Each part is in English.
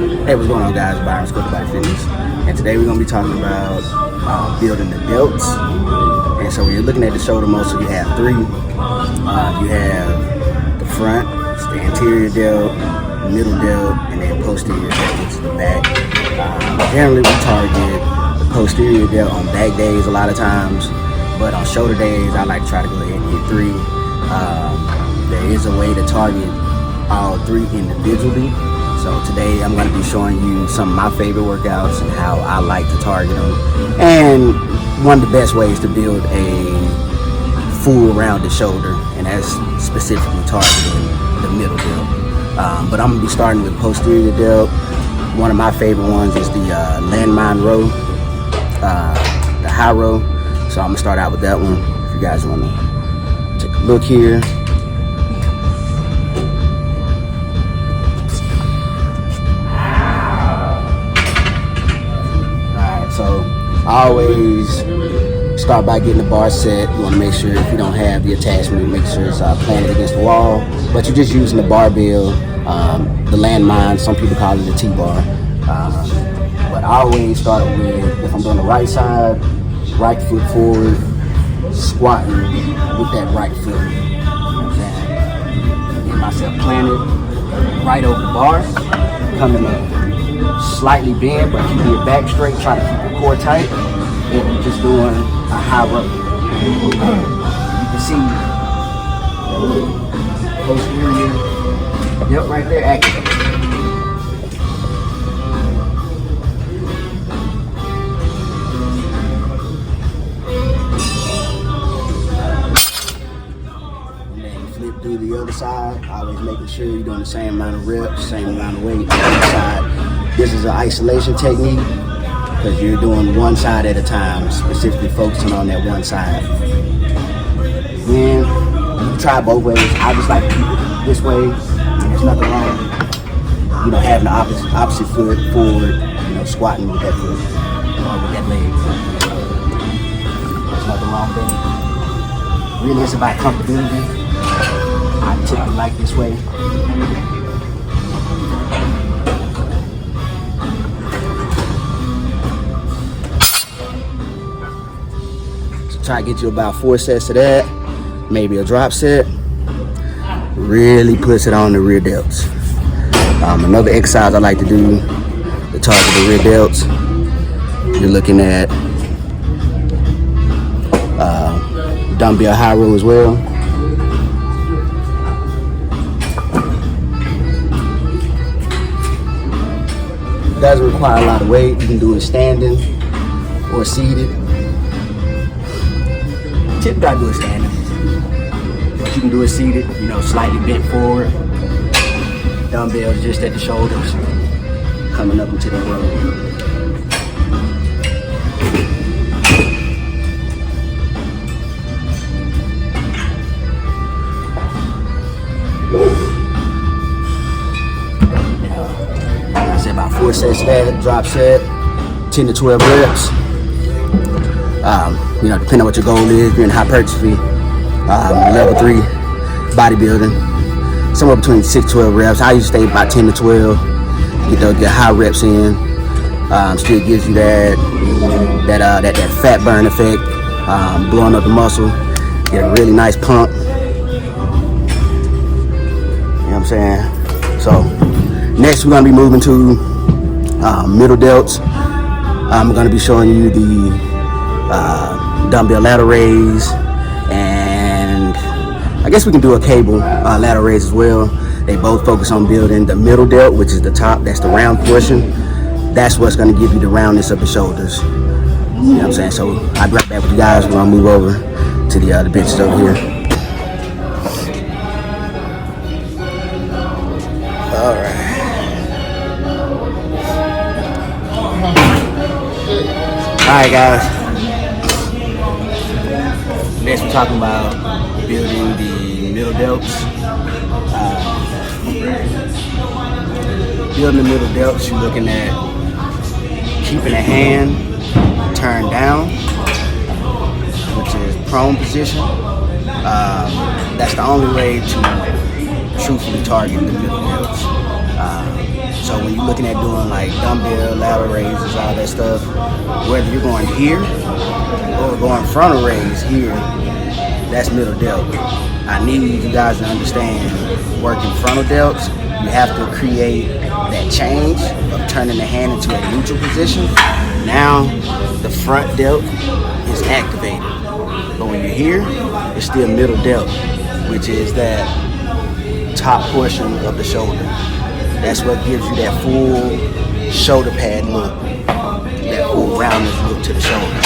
Hey, what's going on, guys? Byron Square Body Fitness, and today we're going to be talking about building the delts. And so when you're looking at the shoulder muscle, you have three. You have the front, it's the anterior delt, middle delt, and then posterior delt, which is the back. Generally, we target the posterior delt on back days a lot of times, but on shoulder days, I like to try to go ahead and hit three. There is a way to target all three individually. So today I'm going to be showing you some of my favorite workouts and how I like to target them, and one of the best ways to build a full rounded shoulder, and that's specifically targeting the middle delt. But I'm going to be starting with posterior delt. One of my favorite ones is the landmine row, the high row. So I'm going to start out with that one. If you guys want to take a look here. So I always start by getting the bar set. You want to make sure, if you don't have the attachment, make sure it's planted against the wall. But you're just using the barbell, the landmine. Some people call it the T-bar. But I always start with, if I'm doing the right side, right foot forward, squatting with that right foot. You know what I'm saying? Get myself planted right over the bar, coming up. Slightly bend, but keeping your back straight, trying to keep your core tight, and you're just doing a high row. You can see posterior, yep, right there, active. And then you flip through the other side, always making sure you're doing the same amount of reps, same amount of weight on the other side. This is an isolation technique because you're doing one side at a time, specifically focusing on that one side. Then you can try both ways. I just like to keep it this way, and there's nothing wrong with, having the opposite foot forward, squatting with that foot or with that leg. There's nothing wrong with that. Really, it's about comfortability. I typically like this way. Try to get you about 4 sets of that, maybe a drop set. Really puts it on the rear delts. Another exercise I like to do to target the rear delts, you're looking at dumbbell high row as well. It doesn't require a lot of weight. You can do it standing or seated. Typically I do it standing, but you can do it seated, slightly bent forward. Dumbbells just at the shoulders, coming up into that row. I said about 4 sets of that, drop set, 10 to 12 reps. Depending on what your goal is, if you're in hypertrophy, level 3 bodybuilding, somewhere between 6 to 12 reps. I usually stay about 10 to 12, get high reps in. Still gives you that fat burn effect, blowing up the muscle, get a really nice pump. You know what I'm saying? So next we're gonna be moving to middle delts. I'm gonna be showing you the dumbbell ladder raise, and I guess we can do a cable ladder raise as well. They both focus on building the middle delt, which is the top, that's the round portion. That's what's going to give you the roundness of the shoulders. You know what I'm saying? So I'll be right back with you guys when I move over to the benches over here. All right. All right, guys. Next, we're talking about building the middle delts. Building the middle delts, you're looking at keeping the hand turned down, which is prone position. That's the only way to truthfully target the middle delts. So when you're looking at doing like dumbbell, lateral raises, all that stuff, whether you're going here or going frontal raise here, that's middle delt. I need you guys to understand, working frontal delts, you have to create that change of turning the hand into a neutral position. Now the front delt is activated. But when you're here, it's still middle delt, which is that top portion of the shoulder. That's what gives you that full shoulder pad look, that full roundness look to the shoulder.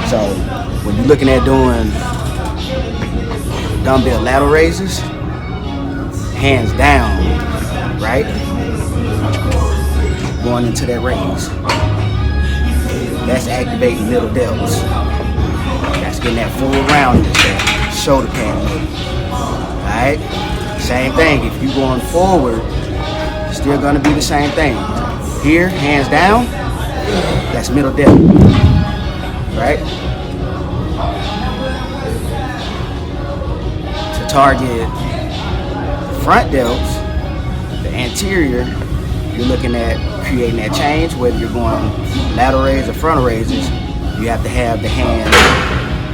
So when you're looking at doing dumbbell lateral raises, hands down, right? Going into that raise. That's activating middle delts. That's getting that full roundness, that shoulder pad look. Alright? Same thing, if you're going forward, still gonna be the same thing. Here, hands down, that's middle delt. Right? To target front delts, the anterior, you're looking at creating that change, whether you're going lateral raise or frontal raises, you have to have the hand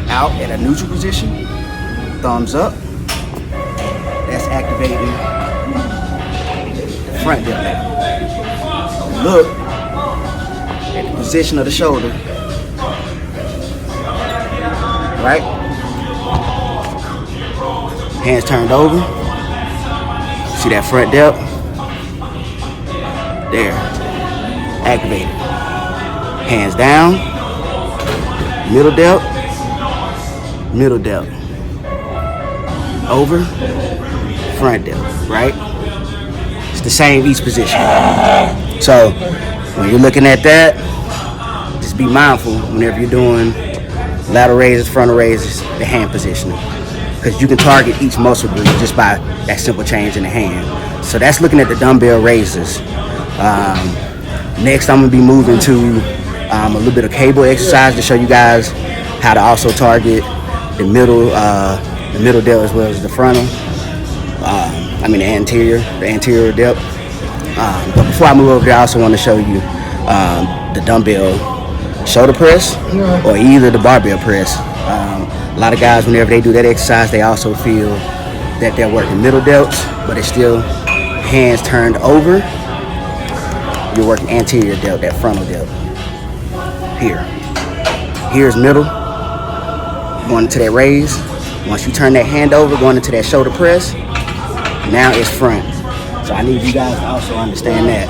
out at a neutral position, thumbs up. That's activating the front delt now. Look at the position of the shoulder, right? Hands turned over. See that front delt? There. Activated. Hands down. Middle delt. Middle delt. Over. Front delt, right? It's the same each position. So when you're looking at that, just be mindful whenever you're doing lateral raises, frontal raises, the hand positioning. Because you can target each muscle group just by that simple change in the hand. So that's looking at the dumbbell raises. Next, I'm gonna be moving to a little bit of cable exercise to show you guys how to also target the middle delt as well as the frontal. The anterior delt. But before I move over there, I also want to show you the dumbbell shoulder press or either the barbell press. A lot of guys, whenever they do that exercise, they also feel that they're working middle delts, but it's still hands turned over. You're working anterior delt, that frontal delt. Here. Here's middle, going into that raise. Once you turn that hand over, going into that shoulder press, now it's front. So I need you guys to also understand that.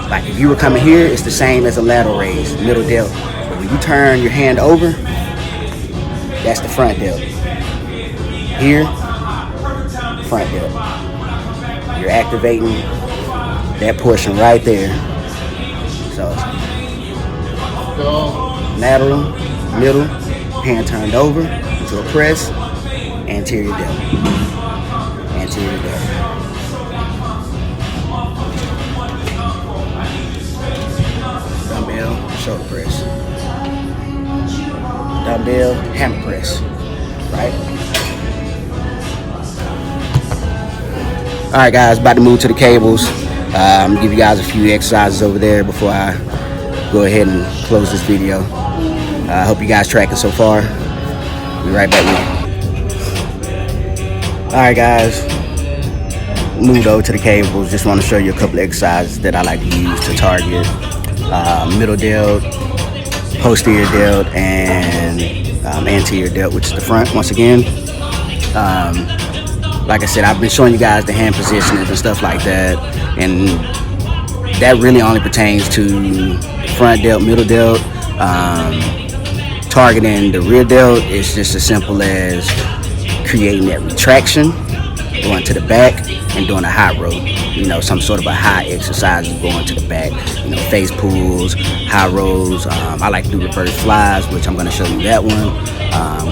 Like if you were coming here, it's the same as a lateral raise, middle delt. But when you turn your hand over, that's the front delt. Here, front delt. You're activating that portion right there. So, lateral, middle, hand turned over into a press, anterior delt. Anterior delt. Dumbbell, shoulder press. Dumbbell, hammer press, right? All right, guys, about to move to the cables. I'm gonna give you guys a few exercises over there before I go ahead and close this video. I hope you guys tracking so far. Be right back with you. All right, guys, moved over to the cables. Just want to show you a couple of exercises that I like to use to target middle delt, posterior delt, and anterior delt, which is the front. Once again, like I said, I've been showing you guys the hand positionings and stuff like that, and that really only pertains to front delt, middle delt. Targeting the rear delt is just as simple as creating that retraction, going to the back, and doing a high row. You know, some sort of a high exercise is going to the back. You know, face pulls, high rows. I like to do reverse flies, which I'm going to show you that one,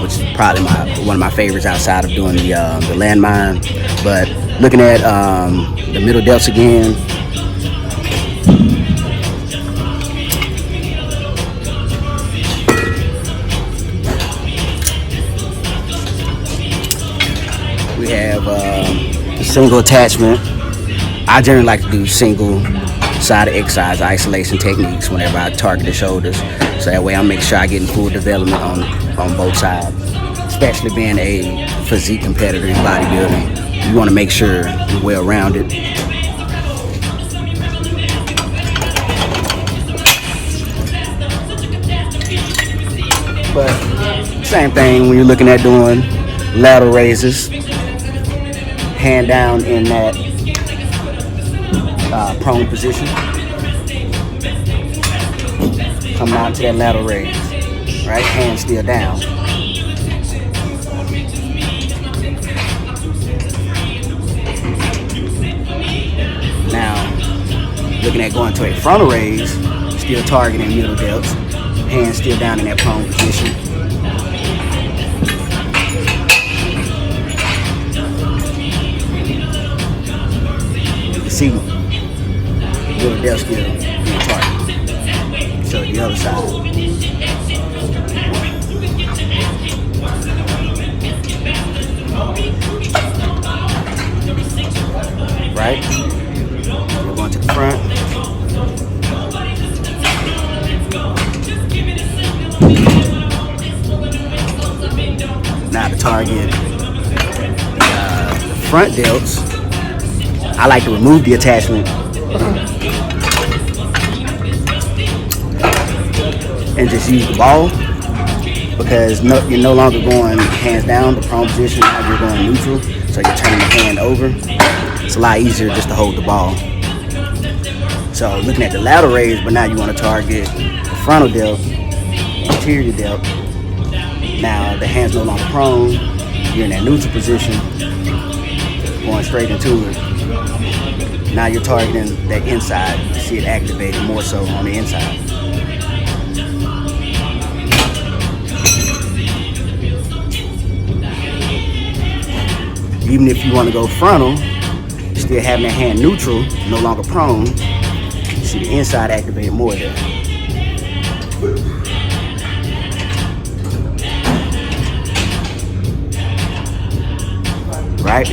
which is probably one of my favorites outside of doing the landmine. But looking at the middle delts again. We have single attachment. I generally like to do single side of exercise isolation techniques whenever I target the shoulders. So that way I make sure I get in full development on both sides. Especially being a physique competitor in bodybuilding, you want to make sure you're well rounded. But same thing when you're looking at doing lateral raises, hand down in that prone position, come down to that lateral raise, right? Hand still down. Now, looking at going to a frontal raise, still targeting middle delts, hand still down in that prone position. You can see middle delt still being targeted. So the other side. Right? We're going to the front. Now to target the front delts, I like to remove the attachment and just use the ball, because you're no longer going hands down, the prone position, now you're going neutral, so you're turning the hand over. It's a lot easier just to hold the ball. So looking at the lateral raise, but now you want to target the frontal delt, anterior delt. Now the hand's no longer prone, you're in that neutral position, going straight into it. Now you're targeting that inside, you see it activated more so on the inside. Even if you want to go frontal, still having that hand neutral, no longer prone, you see the inside activated more there. Right?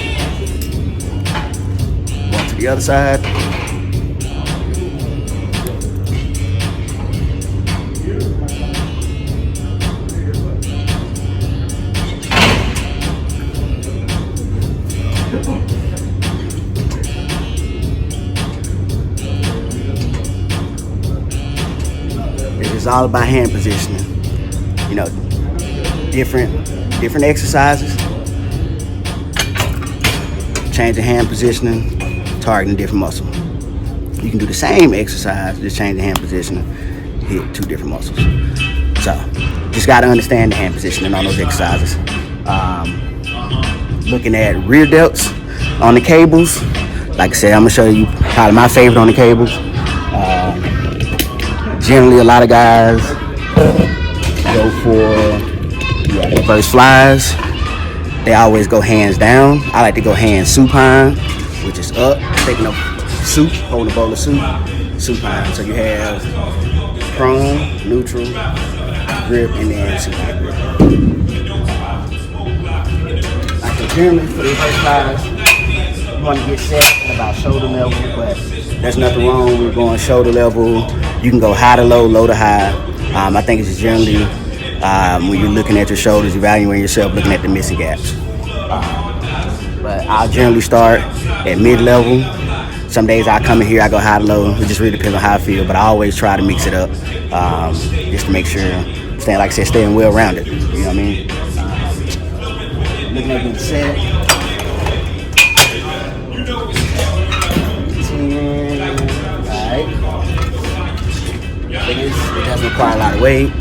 Going to the other side. It's all about hand positioning. You know, different exercises. Changing hand positioning, targeting different muscle. You can do the same exercise, just change the hand positioning, hit two different muscles. So, just got to understand the hand positioning on those exercises. Looking at rear delts on the cables. Like I said, I'm gonna show you probably my favorite on the cables. Generally, a lot of guys go for reverse flies. They always go hands down. I like to go hands supine, which is up, taking a soup, holding a bowl of soup, supine. So you have prone, neutral, grip, and then supine grip. Like generally for the reverse flies, you want to get set at about shoulder level, but there's nothing wrong with going shoulder level. You can go high to low, low to high. I think it's generally when you're looking at your shoulders, evaluating yourself, looking at the missing gaps. But I'll generally start at mid-level. Some days I come in here, I go high to low. It just really depends on how I feel, but I always try to mix it up just to make sure, like I said, staying well-rounded. You know what I mean? Looking at getting set. 10, it doesn't require a lot of weight.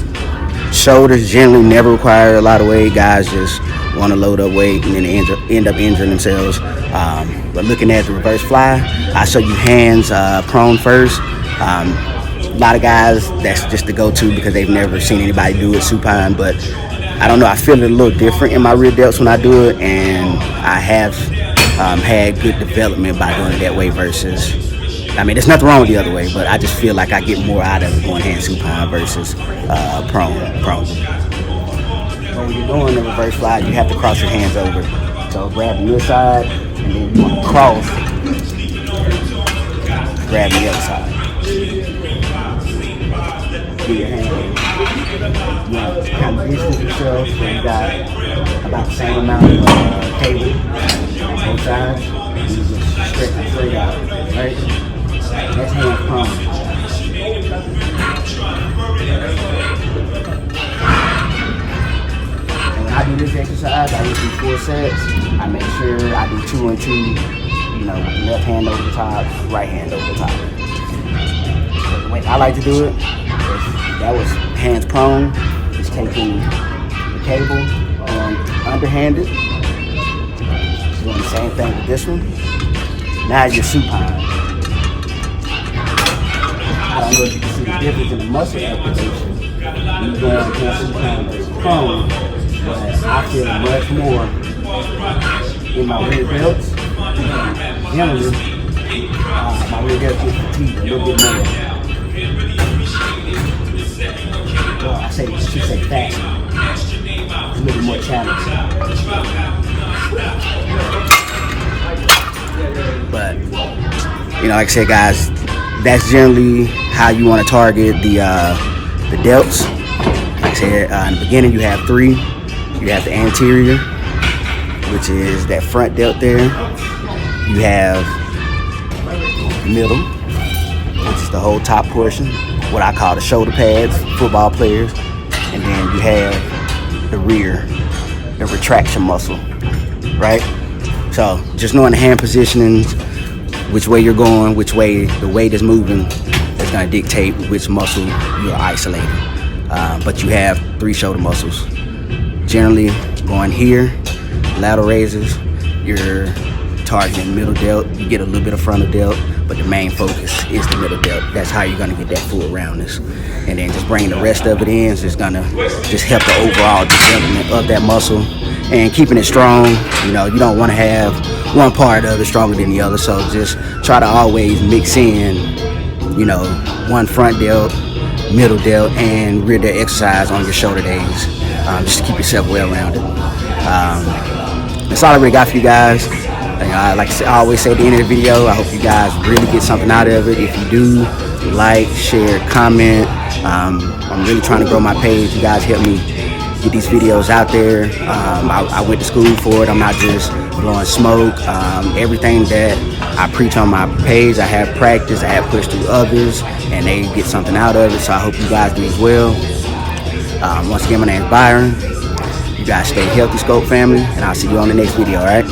Shoulders generally never require a lot of weight. Guys just want to load up weight and then end up injuring themselves. But looking at the reverse fly, I show you hands prone first. A lot of guys, that's just the go-to because they've never seen anybody do it supine. But I don't know, I feel it a little different in my rear delts when I do it, and I have had good development by doing it that way versus, I mean, there's nothing wrong with the other way, but I just feel like I get more out of it going hand supine versus prone. When you're doing the reverse fly, you have to cross your hands over. So grab your side, and then you want to cross, grab the other side. Do your hand. You know, kind of distance yourself. So you got about the same amount of cable on both sides. You just stretch it straight out, right? That's hand prone. And when I do this exercise, I just do 4 sets. I make sure I do 2 and 2. You know, with the left hand over the top, right hand over the top. The way I like to do it, that was hands prone, just taking the cable underhanded. Doing the same thing with this one. Now you're supine. I don't know if you can see the difference in the muscle activation. You go against supine versus prone, but I feel much more in my rear delts. Generally, my rear delts get fatigued a little bit more. Well, I should say faster. It's a little more challenging. But, you know, like I said, guys, that's generally how you want to target the delts. Like I said, in the beginning you have 3. You have the anterior, which is that front delt there. You have the middle, which is the whole top portion, what I call the shoulder pads, football players. And then you have the rear, the retraction muscle, right? So just knowing the hand positioning, which way you're going, which way the weight is moving, is gonna dictate which muscle you're isolating. But you have 3 shoulder muscles. Generally going here, lateral raises, you're targeting middle delt. You get a little bit of frontal delt, but the main focus is the middle delt. That's how you're gonna get that full roundness. And then just bringing the rest of it in is just gonna just help the overall development of that muscle and keeping it strong. You know, you don't wanna have one part of it stronger than the other, so just try to always mix in, you know, one front delt, middle delt, and rear delt exercise on your shoulder days, just to keep yourself well-rounded. That's all I really got for you guys. Like I always say at the end of the video, I hope you guys really get something out of it. If you do, like, share, comment. I'm really trying to grow my page. You guys help me get these videos out there. I went to school for it. I'm not just blowing smoke. Everything that I preach on my page, I have practiced, I have pushed through others, and they get something out of it. So I hope you guys do as well. Once again, my name is Byron. You guys stay healthy, Scope family, and I'll see you on the next video, all right?